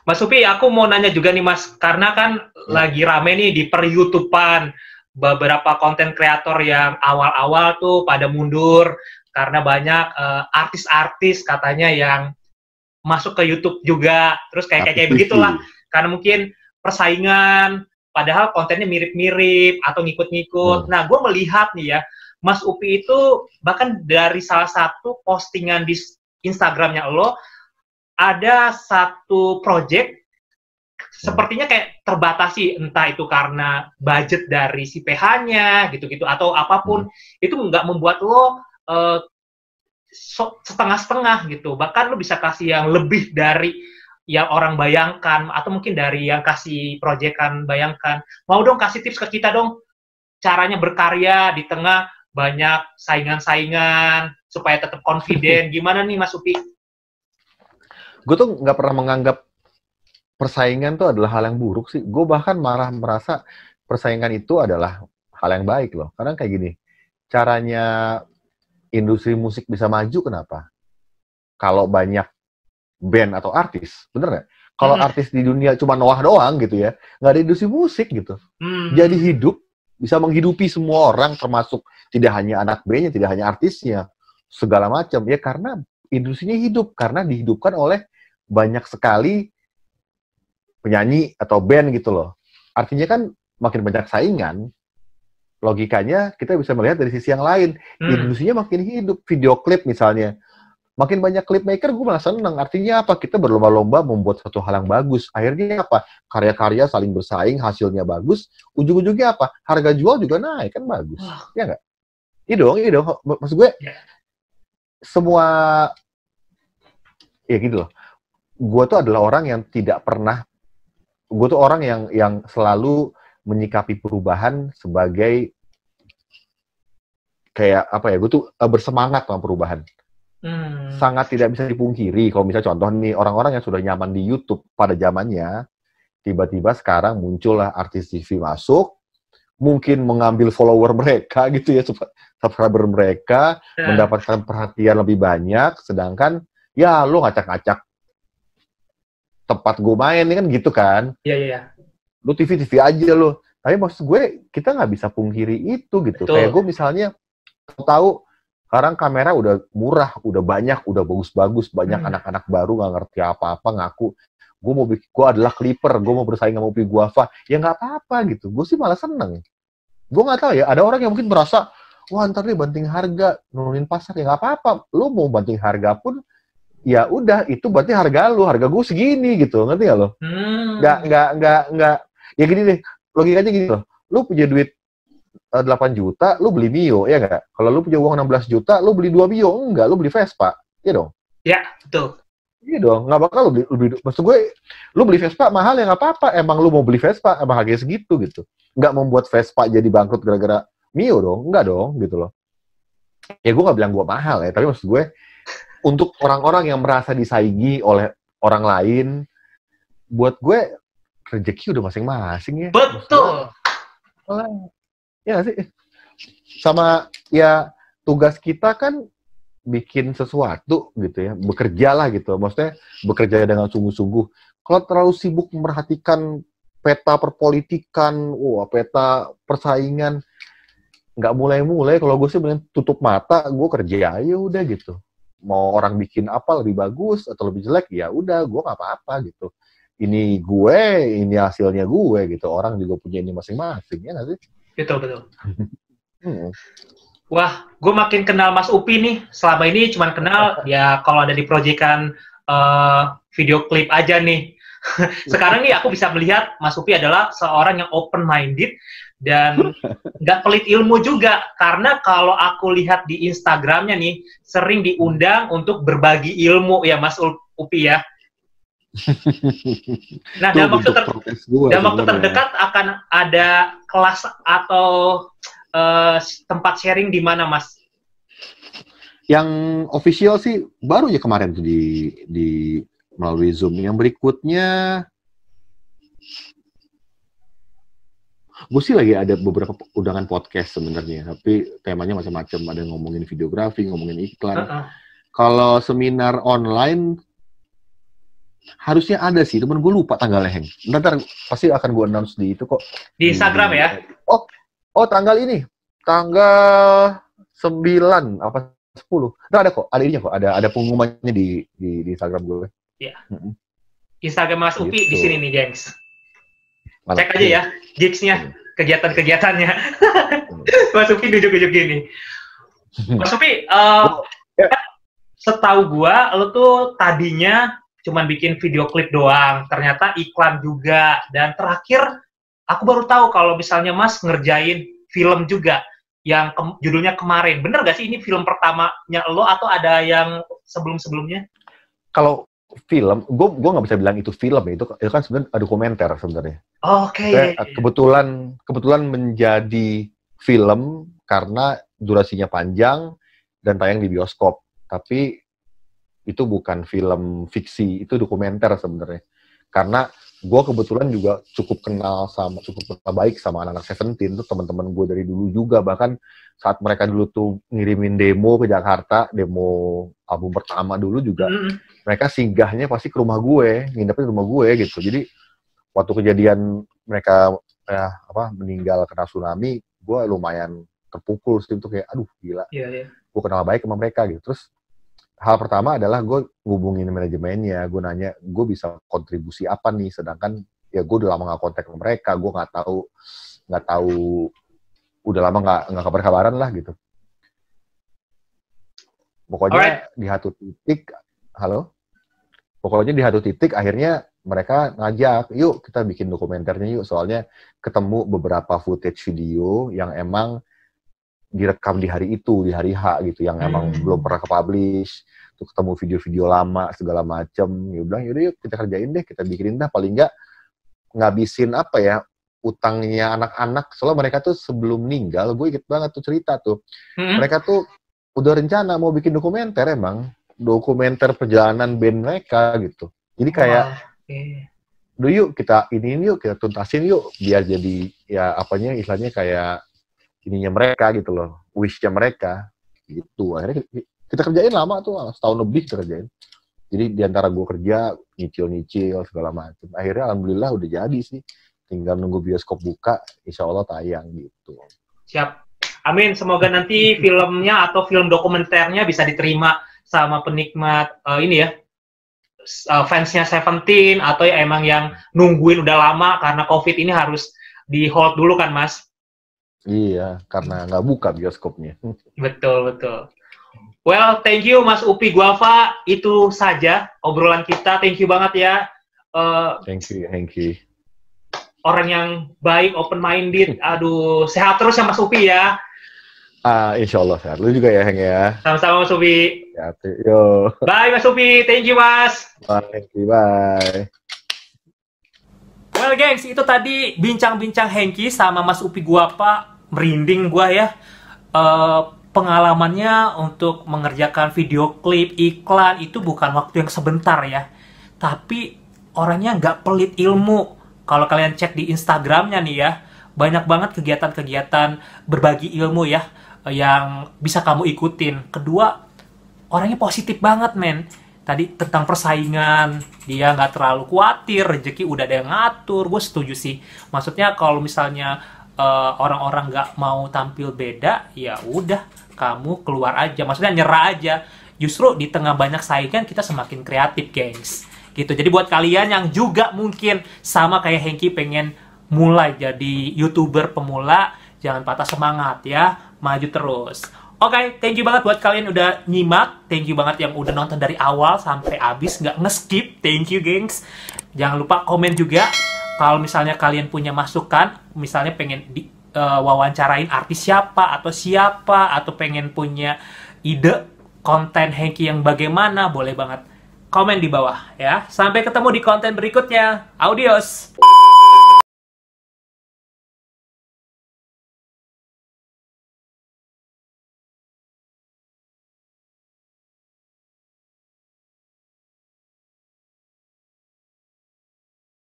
Mas Upi, aku mau nanya juga nih Mas, karena kan lagi rame nih di per-YouTubean, beberapa konten kreator yang awal-awal tuh pada mundur, karena banyak artis-artis katanya yang masuk ke YouTube juga, terus kayak begitulah, karena mungkin persaingan, padahal kontennya mirip-mirip atau ngikut-ngikut. Nah, gue melihat nih ya, Mas Upi itu bahkan dari salah satu postingan di Instagramnya lo, ada satu project sepertinya kayak terbatasi, entah itu karena budget dari si PH-nya gitu-gitu atau apapun, itu nggak membuat lo setengah-setengah gitu, bahkan lo bisa kasih yang lebih dari yang orang bayangkan, atau mungkin dari yang kasih proyekan bayangkan. Mau dong kasih tips ke kita dong, caranya berkarya di tengah banyak saingan-saingan supaya tetap confident. Gimana nih Mas Upi? Gue tuh nggak pernah menganggap persaingan tuh adalah hal yang buruk sih. Gue bahkan malah merasa persaingan itu adalah hal yang baik loh. Karena kayak gini, caranya industri musik bisa maju kenapa? Kalau banyak band atau artis, bener nggak? Kalau artis di dunia cuma Noah doang gitu ya, nggak ada industri musik gitu. Jadi hidup, bisa menghidupi semua orang, termasuk tidak hanya anak bandnya, tidak hanya artisnya, segala macam. Ya karena industrinya hidup, karena dihidupkan oleh banyak sekali penyanyi atau band gitu loh. Artinya kan makin banyak saingan, logikanya kita bisa melihat dari sisi yang lain. Industrinya makin hidup, video klip misalnya. Makin banyak klip maker, gue malah seneng. Artinya apa? Kita berlomba-lomba membuat satu hal yang bagus. Akhirnya apa? Karya-karya saling bersaing, hasilnya bagus. Ujung-ujungnya apa? Harga jual juga naik, kan bagus. Ya nggak? Iya dong. Maksud gue, semua, ya gitu loh. Gue tuh adalah orang yang tidak pernah, gue tuh orang yang selalu menyikapi perubahan sebagai kayak apa ya? Gue tuh bersemangat sama perubahan. Sangat tidak bisa dipungkiri. Kalau misalnya contoh nih, orang-orang yang sudah nyaman di YouTube pada zamannya, tiba-tiba sekarang muncullah artis TV masuk, mungkin mengambil follower mereka gitu ya, subscriber mereka, mendapatkan perhatian lebih banyak, sedangkan ya lo ngacak-ngacak tempat gue main, kan gitu kan. Iya. Lu TV aja lo. Tapi maksud gue, kita nggak bisa pungkiri itu gitu. Betul. Kayak gue misalnya, tahu sekarang kamera udah murah, udah banyak, udah bagus-bagus, banyak anak-anak baru nggak ngerti apa-apa, ngaku, gue adalah clipper, gue mau bersaing sama Upi Guava. Ya nggak apa-apa gitu. Gue sih malah seneng. Gue nggak tahu ya, ada orang yang mungkin merasa, wah ntar nih banting harga, nurunin pasar, ya nggak apa-apa. Lu mau banting harga pun, ya udah, itu berarti harga lu, harga gue segini gitu, ngerti nggak lo? Nggak, ya gini deh, logikanya gini loh, lu punya duit 8 juta, lu beli Mio, ya nggak? Kalau lu punya uang 16 juta, lu beli 2 Mio, enggak, lu beli Vespa, ya dong? Ya, betul. Iya dong, nggak bakal lu beli, maksud gue, lu beli Vespa mahal ya nggak apa-apa, emang lu mau beli Vespa, emang harganya segitu gitu. Nggak membuat Vespa jadi bangkrut gara-gara Mio dong, enggak dong, gitu loh. Ya gue nggak bilang gue mahal ya, tapi maksud gue, untuk orang-orang yang merasa disaingi oleh orang lain, buat gue rezeki udah masing-masing ya. Betul. Ya sih. Sama ya tugas kita kan bikin sesuatu gitu ya, bekerja lah gitu. Maksudnya bekerja dengan sungguh-sungguh. Kalau terlalu sibuk memperhatikan peta perpolitikan, peta persaingan, nggak mulai-mulai. Kalau gue sih mending tutup mata, gue kerja aja udah gitu. Mau orang bikin apa lebih bagus atau lebih jelek, ya udah gue nggak apa-apa gitu. Ini gue, ini hasilnya gue gitu. Orang juga punya ini masing-masing ya nggak sih? Betul. Wah, gue makin kenal Mas Upi nih. Selama ini cuma kenal ya kalau ada di proyekan video klip aja nih. Sekarang nih aku bisa melihat Mas Upi adalah seorang yang open-minded dan nggak pelit ilmu juga. Karena kalau aku lihat di Instagramnya nih, sering diundang untuk berbagi ilmu ya Mas Upi ya. Nah, dalam waktu terdekat akan ada kelas atau tempat sharing di mana, Mas? Yang official sih baru ya kemarin tuh di melalui Zoom. Yang berikutnya, gue sih lagi ada beberapa undangan podcast sebenarnya, tapi temanya macam-macam. Ada yang ngomongin videografi, ngomongin iklan. Kalau seminar online, harusnya ada sih, temen gue lupa tanggalnya, Heng. Ntar pasti akan gue announce di itu kok. Di Instagram ya? Oh tanggal ini. Tanggal 9 apa 10. Ntar ada kok, ada ininya kok, ada pengumumannya di Instagram gue. Iya. Instagram Mas Upi Gitu. di sini nih, gengs. Mantap. Cek aja ya, gigsnya, kegiatan-kegiatannya. Mas Upi duduk-duduk gini. Mas Upi, setahu gua, lo tuh tadinya cuman bikin video klip doang, ternyata iklan juga, dan terakhir aku baru tahu kalau misalnya Mas ngerjain film juga yang judulnya Kemarin. Bener gak sih ini film pertamanya lo atau ada yang sebelum-sebelumnya? Kalau film, gue nggak bisa bilang itu film ya, itu kan sebenarnya dokumenter sebenarnya. Oke. Kebetulan menjadi film karena durasinya panjang dan tayang di bioskop. Tapi itu bukan film fiksi, itu dokumenter sebenarnya. Karena gue kebetulan juga cukup kenal baik sama anak-anak Seventeen, tuh teman-teman gue dari dulu juga. Bahkan saat mereka dulu tuh ngirimin demo ke Jakarta, demo album pertama dulu juga, mereka singgahnya pasti ke rumah gue, nginepnya di rumah gue gitu. Jadi waktu kejadian mereka meninggal kena tsunami, gue lumayan terpukul sih, itu kayak aduh gila. Gue kenal baik sama mereka gitu. Terus hal pertama adalah gue ngubungin manajemennya, gue nanya gue bisa kontribusi apa nih, sedangkan ya gue udah lama nggak kontak sama mereka, gue nggak tahu udah lama nggak kabar-kabaran lah gitu. Pokoknya di satu titik akhirnya mereka ngajak, yuk kita bikin dokumenternya yuk, soalnya ketemu beberapa footage video yang emang direkam di hari itu, di hari H gitu, yang emang belum pernah ke-publish, tuh ketemu video-video lama segala macem. Ya bilang yaudah yuk kita kerjain deh, kita bikinin dah, paling nggak ngabisin utangnya anak-anak. Soalnya mereka tuh sebelum meninggal, gue inget banget tuh cerita tuh, mereka tuh udah rencana mau bikin dokumenter perjalanan band mereka gitu. Jadi kayak yuk kita tuntasin yuk, biar jadi ya istilahnya kayak ininya mereka gitu loh, wish-nya mereka gitu. Akhirnya kita kerjain lama tuh, setahun lebih kita kerjain. Jadi diantara gue kerja, nyicil segala macam, akhirnya alhamdulillah udah jadi sih, tinggal nunggu bioskop buka, insya Allah tayang gitu. Siap, amin. Semoga nanti filmnya atau film dokumenternya bisa diterima sama penikmat fansnya Seventeen, atau ya emang yang nungguin udah lama karena COVID ini harus di hold dulu kan, Mas? Iya, karena nggak buka bioskopnya. Betul. Well, thank you Mas Upi Guava. Itu saja obrolan kita. Thank you banget ya. Thank you. Orang yang baik, open-minded. Aduh, sehat terus ya Mas Upi ya. Insya Allah sehat. Lu juga ya, Heng ya. Sama-sama Mas Upi. Sehat. Yo. Bye Mas Upi. Thank you Mas. Bye. Well gengs, itu tadi bincang-bincang Hengki sama Mas Upi Guava. Merinding gua ya. Pengalamannya untuk mengerjakan video klip, iklan, itu bukan waktu yang sebentar ya. Tapi orangnya nggak pelit ilmu. Kalau kalian cek di Instagramnya nih ya, banyak banget kegiatan-kegiatan berbagi ilmu ya, yang bisa kamu ikutin. Kedua, orangnya positif banget men. Tadi tentang persaingan, dia nggak terlalu khawatir, rezeki udah ada yang ngatur. Gue setuju sih. Maksudnya kalau misalnya orang-orang nggak mau tampil beda, ya udah kamu keluar aja. Maksudnya nyerah aja. Justru di tengah banyak saingan kita semakin kreatif, gengs. Gitu. Jadi buat kalian yang juga mungkin sama kayak Hengki pengen mulai jadi YouTuber pemula, jangan patah semangat ya, maju terus. Oke, thank you banget buat kalian udah nyimak. Thank you banget yang udah nonton dari awal sampai habis, nggak nge-skip. Thank you, gengs. Jangan lupa komen juga. Kalau misalnya kalian punya masukan, misalnya pengen wawancarain artis siapa, atau pengen punya ide konten Hengki yang bagaimana, boleh banget komen di bawah ya. Sampai ketemu di konten berikutnya. Adios.